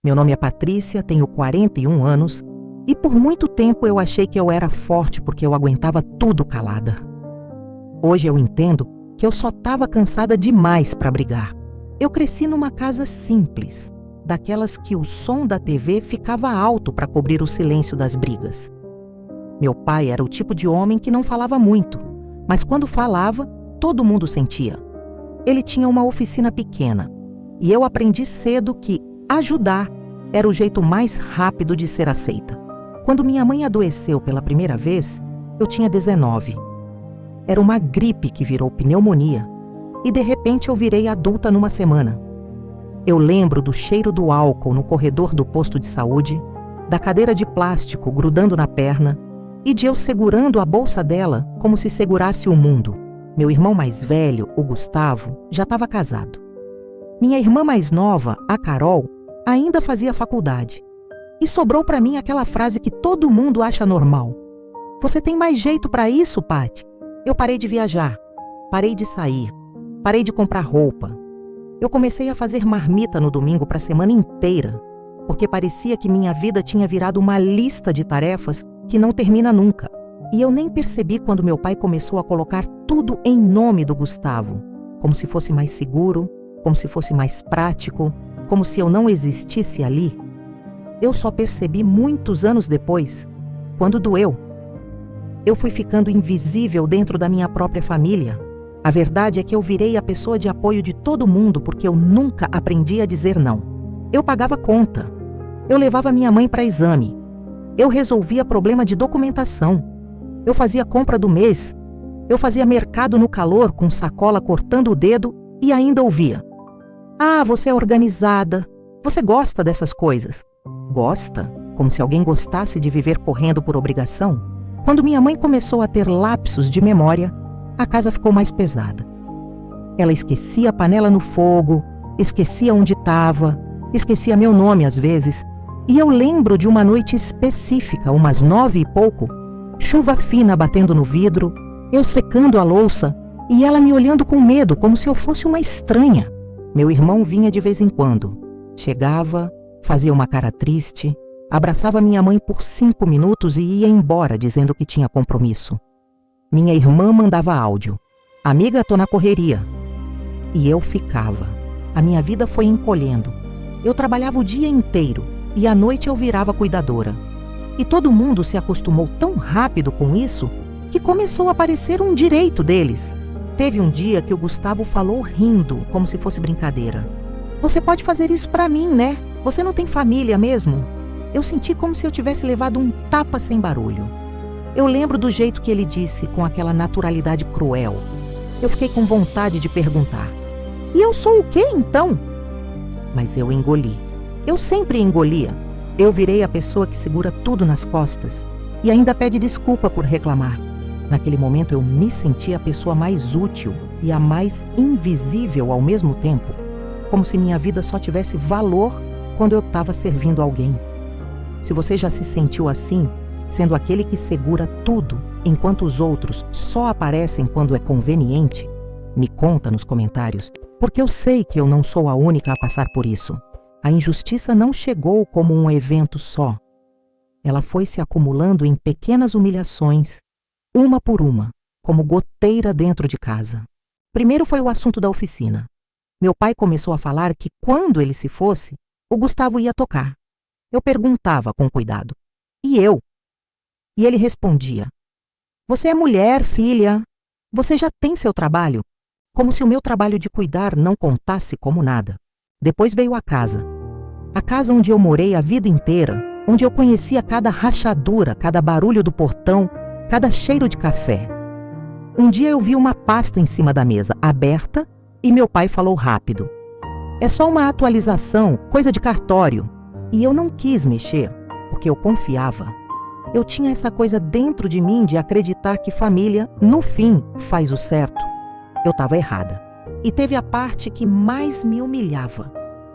Meu nome é Patrícia, tenho 41 anos e por muito tempo eu achei que eu era forte porque eu aguentava tudo calada. Hoje eu entendo que eu só estava cansada demais para brigar. Eu cresci numa casa simples, daquelas que o som da TV ficava alto para cobrir o silêncio das brigas. Meu pai era o tipo de homem que não falava muito, mas quando falava, todo mundo sentia. Ele tinha uma oficina pequena e eu aprendi cedo que ajudar era o jeito mais rápido de ser aceita. Quando minha mãe adoeceu pela primeira vez, eu tinha 19. Era uma gripe que virou pneumonia e de repente eu virei adulta numa semana. Eu lembro do cheiro do álcool no corredor do posto de saúde, da cadeira de plástico grudando na perna e de eu segurando a bolsa dela como se segurasse o mundo. Meu irmão mais velho, o Gustavo, já estava casado. Minha irmã mais nova, a Carol, ainda fazia faculdade. E sobrou para mim aquela frase que todo mundo acha normal. Você tem mais jeito para isso, Paty? Eu parei de viajar, parei de sair, parei de comprar roupa. Eu comecei a fazer marmita no domingo para a semana inteira, porque parecia que minha vida tinha virado uma lista de tarefas que não termina nunca. E eu nem percebi quando meu pai começou a colocar tudo em nome do Gustavo, como se fosse mais seguro, como se fosse mais prático, como se eu não existisse ali. Eu só percebi muitos anos depois, quando doeu. Eu fui ficando invisível dentro da minha própria família. A verdade é que eu virei a pessoa de apoio de todo mundo porque eu nunca aprendi a dizer não. Eu pagava conta. Eu levava minha mãe para exame. Eu resolvia problema de documentação. Eu fazia compra do mês. Eu fazia mercado no calor com sacola cortando o dedo e ainda ouvia: "Ah, você é organizada. Você gosta dessas coisas." Gosta? Como se alguém gostasse de viver correndo por obrigação? Quando minha mãe começou a ter lapsos de memória, a casa ficou mais pesada. Ela esquecia a panela no fogo, esquecia onde estava, esquecia meu nome às vezes. E eu lembro de uma noite específica, umas 9 e pouco, chuva fina batendo no vidro, eu secando a louça e ela me olhando com medo, como se eu fosse uma estranha. Meu irmão vinha de vez em quando. Chegava, fazia uma cara triste, abraçava minha mãe por 5 minutos e ia embora dizendo que tinha compromisso. Minha irmã mandava áudio: "Amiga, tô na correria." E eu ficava. A minha vida foi encolhendo. Eu trabalhava o dia inteiro e à noite eu virava cuidadora. E todo mundo se acostumou tão rápido com isso que começou a parecer um direito deles. Teve um dia que o Gustavo falou rindo, como se fosse brincadeira: "Você pode fazer isso pra mim, né? Você não tem família mesmo?" Eu senti como se eu tivesse levado um tapa sem barulho. Eu lembro do jeito que ele disse, com aquela naturalidade cruel. Eu fiquei com vontade de perguntar: "E eu sou o quê, então?" Mas eu engoli. Eu sempre engolia. Eu virei a pessoa que segura tudo nas costas e ainda pede desculpa por reclamar. Naquele momento eu me senti a pessoa mais útil e a mais invisível ao mesmo tempo, como se minha vida só tivesse valor quando eu estava servindo alguém. Se você já se sentiu assim, sendo aquele que segura tudo enquanto os outros só aparecem quando é conveniente, me conta nos comentários, porque eu sei que eu não sou a única a passar por isso. A injustiça não chegou como um evento só. Ela foi se acumulando em pequenas humilhações, uma por uma, como goteira dentro de casa. Primeiro foi o assunto da oficina. Meu pai começou a falar que quando ele se fosse, o Gustavo ia tocar. Eu perguntava com cuidado: "E eu?" E ele respondia: "Você é mulher, filha. Você já tem seu trabalho." Como se o meu trabalho de cuidar não contasse como nada. Depois veio a casa. A casa onde eu morei a vida inteira, onde eu conhecia cada rachadura, cada barulho do portão, cada cheiro de café. Um dia eu vi uma pasta em cima da mesa, aberta, e meu pai falou rápido: "É só uma atualização, coisa de cartório." E eu não quis mexer, porque eu confiava. Eu tinha essa coisa dentro de mim de acreditar que família, no fim, faz o certo. Eu estava errada. E teve a parte que mais me humilhava.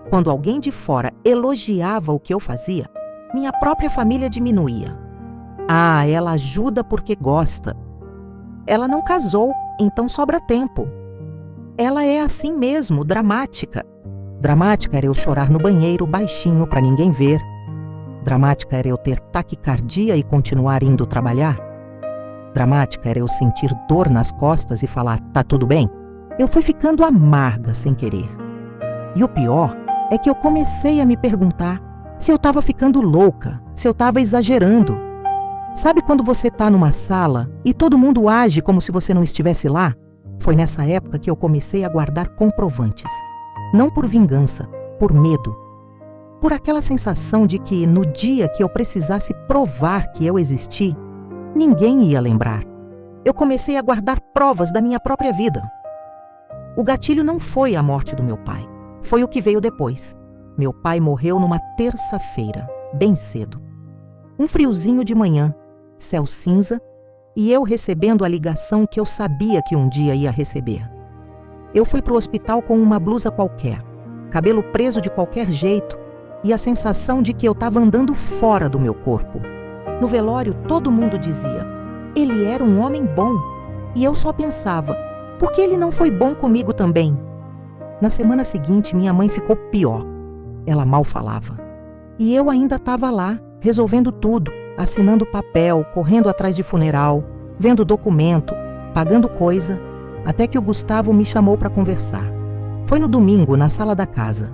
Quando alguém de fora elogiava o que eu fazia, minha própria família diminuía. "Ah, ela ajuda porque gosta. Ela não casou, então sobra tempo. Ela é assim mesmo, dramática." Dramática era eu chorar no banheiro baixinho para ninguém ver. Dramática era eu ter taquicardia e continuar indo trabalhar. Dramática era eu sentir dor nas costas e falar, tá tudo bem? Eu fui ficando amarga sem querer. E o pior é que eu comecei a me perguntar se eu estava ficando louca, se eu estava exagerando. Sabe quando você está numa sala e todo mundo age como se você não estivesse lá? Foi nessa época que eu comecei a guardar comprovantes. Não por vingança, por medo. Por aquela sensação de que no dia que eu precisasse provar que eu existi, ninguém ia lembrar. Eu comecei a guardar provas da minha própria vida. O gatilho não foi a morte do meu pai. Foi o que veio depois. Meu pai morreu numa terça-feira, bem cedo. Um friozinho de manhã, céu cinza, e eu recebendo a ligação que eu sabia que um dia ia receber. Eu fui para o hospital com uma blusa qualquer, cabelo preso de qualquer jeito e a sensação de que eu estava andando fora do meu corpo. No velório, todo mundo dizia, ele era um homem bom. E eu só pensava, por que ele não foi bom comigo também? Na semana seguinte, minha mãe ficou pior. Ela mal falava. E eu ainda estava lá, resolvendo tudo, assinando papel, correndo atrás de funeral, vendo documento, pagando coisa, até que o Gustavo me chamou para conversar. Foi no domingo, na sala da casa.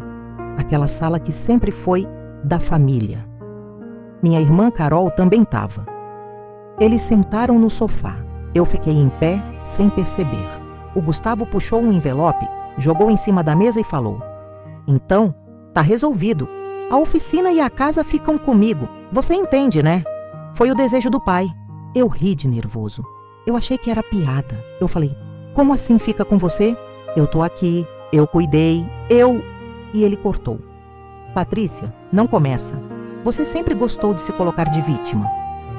Aquela sala que sempre foi da família. Minha irmã Carol também estava. Eles sentaram no sofá. Eu fiquei em pé, sem perceber. O Gustavo puxou um envelope, jogou em cima da mesa e falou, então, tá resolvido. A oficina e a casa ficam comigo. Você entende, né? Foi o desejo do pai. Eu ri de nervoso. Eu achei que era piada. Eu falei, como assim fica com você? Eu tô aqui, eu cuidei, E ele cortou. Patrícia, não começa. Você sempre gostou de se colocar de vítima.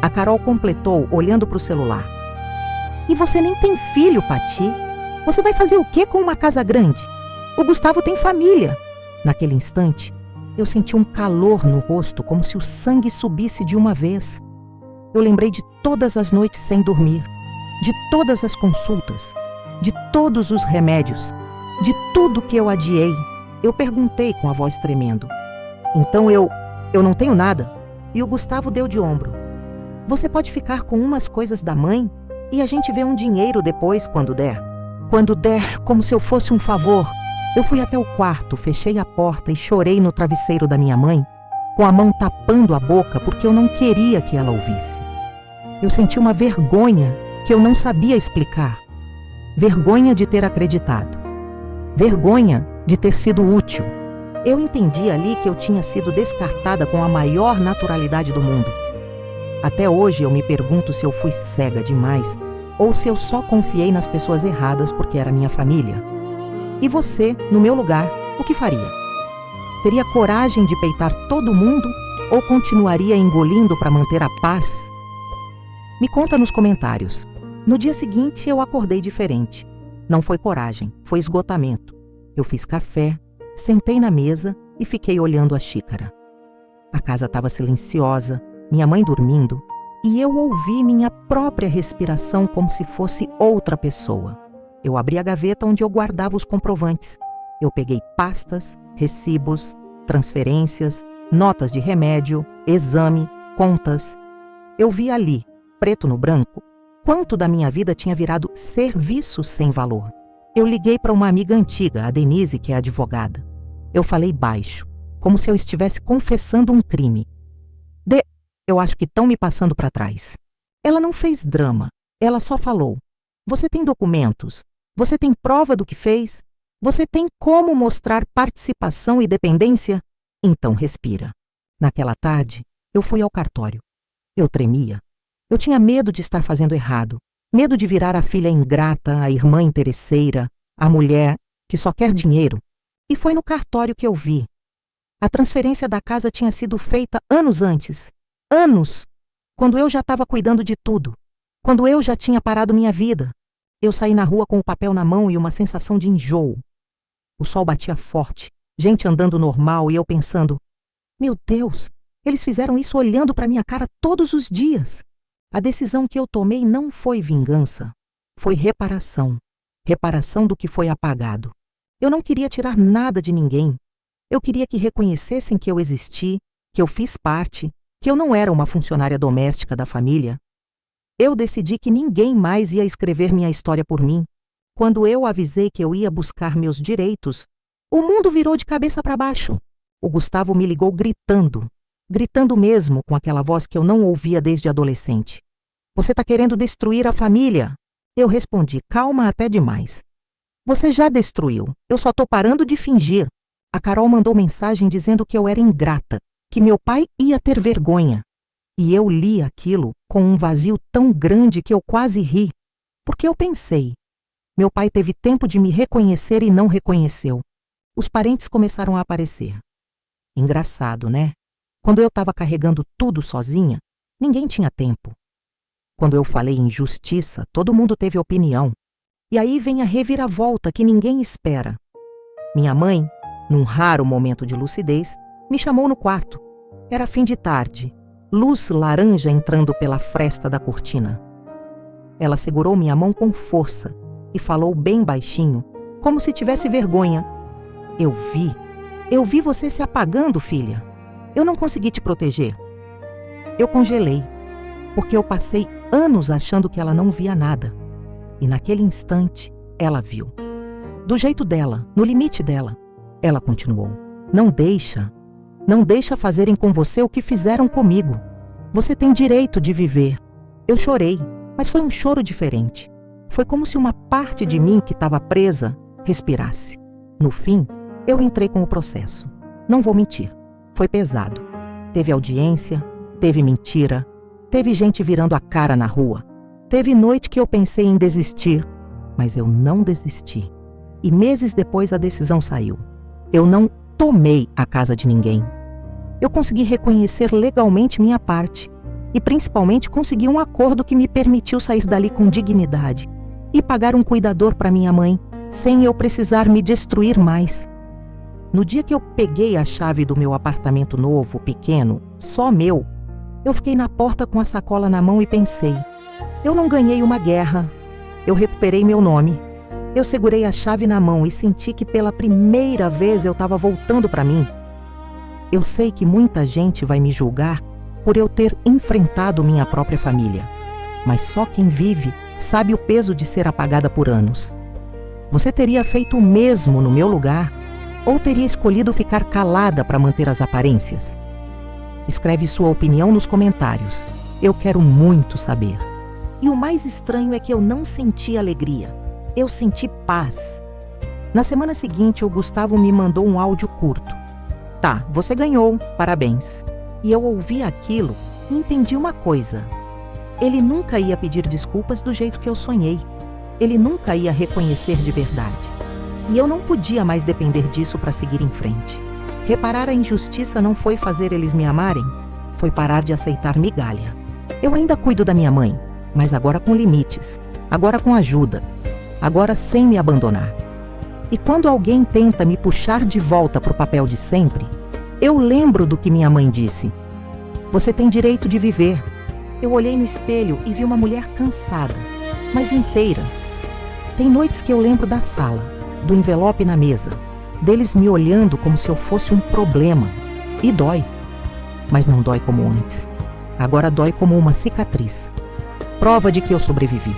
A Carol completou, olhando para o celular. E você nem tem filho, Pati. Você vai fazer o quê com uma casa grande? O Gustavo tem família. Naquele instante, eu senti um calor no rosto, como se o sangue subisse de uma vez. Eu lembrei de todas as noites sem dormir, de todas as consultas, de todos os remédios, de tudo que eu adiei. Eu perguntei com a voz tremendo. Então eu não tenho nada? E o Gustavo deu de ombro. Você pode ficar com umas coisas da mãe e a gente vê um dinheiro depois quando der. Quando der, como se eu fosse um favor. Eu fui até o quarto, fechei a porta e chorei no travesseiro da minha mãe, com a mão tapando a boca porque eu não queria que ela ouvisse. Eu senti uma vergonha que eu não sabia explicar. Vergonha de ter acreditado. Vergonha de ter sido útil. Eu entendi ali que eu tinha sido descartada com a maior naturalidade do mundo. Até hoje eu me pergunto se eu fui cega demais ou se eu só confiei nas pessoas erradas porque era minha família. E você, no meu lugar, o que faria? Teria coragem de peitar todo mundo ou continuaria engolindo para manter a paz? Me conta nos comentários. No dia seguinte eu acordei diferente. Não foi coragem, foi esgotamento. Eu fiz café, sentei na mesa e fiquei olhando a xícara. A casa estava silenciosa, minha mãe dormindo, e eu ouvi minha própria respiração como se fosse outra pessoa. Eu abri a gaveta onde eu guardava os comprovantes. Eu peguei pastas, recibos, transferências, notas de remédio, exame, contas. Eu vi ali, preto no branco, quanto da minha vida tinha virado serviço sem valor. Eu liguei para uma amiga antiga, a Denise, que é advogada. Eu falei baixo, como se eu estivesse confessando um crime. Eu acho que estão me passando para trás. Ela não fez drama, ela só falou. Você tem documentos? Você tem prova do que fez? Você tem como mostrar participação e dependência? Então respira. Naquela tarde, eu fui ao cartório. Eu tremia. Eu tinha medo de estar fazendo errado. Medo de virar a filha ingrata, a irmã interesseira, a mulher que só quer dinheiro. E foi no cartório que eu vi. A transferência da casa tinha sido feita anos antes. Anos! Quando eu já estava cuidando de tudo. Quando eu já tinha parado minha vida. Eu saí na rua com o papel na mão e uma sensação de enjoo. O sol batia forte, gente andando normal e eu pensando, meu Deus, eles fizeram isso olhando para minha cara todos os dias. A decisão que eu tomei não foi vingança, foi reparação. Reparação do que foi apagado. Eu não queria tirar nada de ninguém. Eu queria que reconhecessem que eu existi, que eu fiz parte, que eu não era uma funcionária doméstica da família. Eu decidi que ninguém mais ia escrever minha história por mim. Quando eu avisei que eu ia buscar meus direitos, o mundo virou de cabeça para baixo. O Gustavo me ligou gritando mesmo com aquela voz que eu não ouvia desde adolescente. Você está querendo destruir a família? Eu respondi, calma até demais. Você já destruiu, eu só estou parando de fingir. A Carol mandou mensagem dizendo que eu era ingrata, que meu pai ia ter vergonha. E eu li aquilo com um vazio tão grande que eu quase ri, porque eu pensei, meu pai teve tempo de me reconhecer e não reconheceu. Os parentes começaram a aparecer. Engraçado, né? Quando eu estava carregando tudo sozinha, ninguém tinha tempo. Quando eu falei em justiça, todo mundo teve opinião. E aí vem a reviravolta que ninguém espera. Minha mãe, num raro momento de lucidez, me chamou no quarto. Era fim de tarde, luz laranja entrando pela fresta da cortina. Ela segurou minha mão com força e falou bem baixinho, como se tivesse vergonha. Eu vi você se apagando, filha. Eu não consegui te proteger. Eu congelei, porque eu passei anos achando que ela não via nada. E naquele instante, ela viu. Do jeito dela, no limite dela. Ela continuou. Não deixa fazerem com você o que fizeram comigo. Você tem direito de viver. Eu chorei, mas foi um choro diferente. Foi como se uma parte de mim que estava presa respirasse. No fim, eu entrei com o processo. Não vou mentir. Foi pesado. Teve audiência, teve mentira, teve gente virando a cara na rua. Teve noite que eu pensei em desistir, mas eu não desisti. E meses depois a decisão saiu. Eu não tomei a casa de ninguém. Eu consegui reconhecer legalmente minha parte e principalmente consegui um acordo que me permitiu sair dali com dignidade e pagar um cuidador para minha mãe, sem eu precisar me destruir mais. No dia que eu peguei a chave do meu apartamento novo, pequeno, só meu, eu fiquei na porta com a sacola na mão e pensei, eu não ganhei uma guerra, eu recuperei meu nome. Eu segurei a chave na mão e senti que pela primeira vez eu estava voltando para mim. Eu sei que muita gente vai me julgar por eu ter enfrentado minha própria família, mas só quem vive sabe o peso de ser apagada por anos. Você teria feito o mesmo no meu lugar ou teria escolhido ficar calada para manter as aparências? Escreve sua opinião nos comentários. Eu quero muito saber. E o mais estranho é que eu não senti alegria. Eu senti paz. Na semana seguinte, o Gustavo me mandou um áudio curto. Tá, você ganhou, parabéns. E eu ouvi aquilo e entendi uma coisa. Ele nunca ia pedir desculpas do jeito que eu sonhei. Ele nunca ia reconhecer de verdade. E eu não podia mais depender disso para seguir em frente. Reparar a injustiça não foi fazer eles me amarem, foi parar de aceitar migalha. Eu ainda cuido da minha mãe, mas agora com limites, agora com ajuda, agora sem me abandonar. E quando alguém tenta me puxar de volta para o papel de sempre, eu lembro do que minha mãe disse. Você tem direito de viver. Eu olhei no espelho e vi uma mulher cansada, mas inteira. Tem noites que eu lembro da sala, do envelope na mesa, deles me olhando como se eu fosse um problema. E dói. Mas não dói como antes. Agora dói como uma cicatriz. Prova de que eu sobrevivi.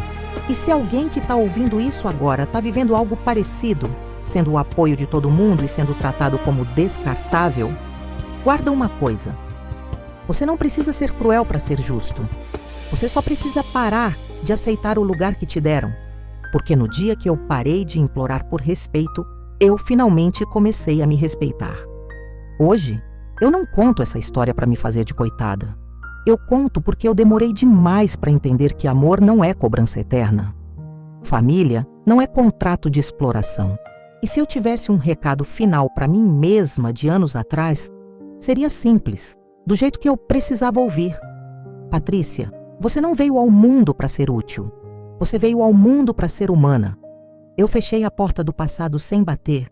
E se alguém que está ouvindo isso agora está vivendo algo parecido, sendo o apoio de todo mundo e sendo tratado como descartável, guarda uma coisa. Você não precisa ser cruel para ser justo. Você só precisa parar de aceitar o lugar que te deram. Porque no dia que eu parei de implorar por respeito, eu finalmente comecei a me respeitar. Hoje, eu não conto essa história para me fazer de coitada. Eu conto porque eu demorei demais para entender que amor não é cobrança eterna. Família não é contrato de exploração. E se eu tivesse um recado final para mim mesma de anos atrás, seria simples, do jeito que eu precisava ouvir. Patrícia, você não veio ao mundo para ser útil. Você veio ao mundo para ser humana. Eu fechei a porta do passado sem bater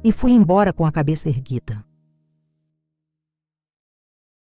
e fui embora com a cabeça erguida.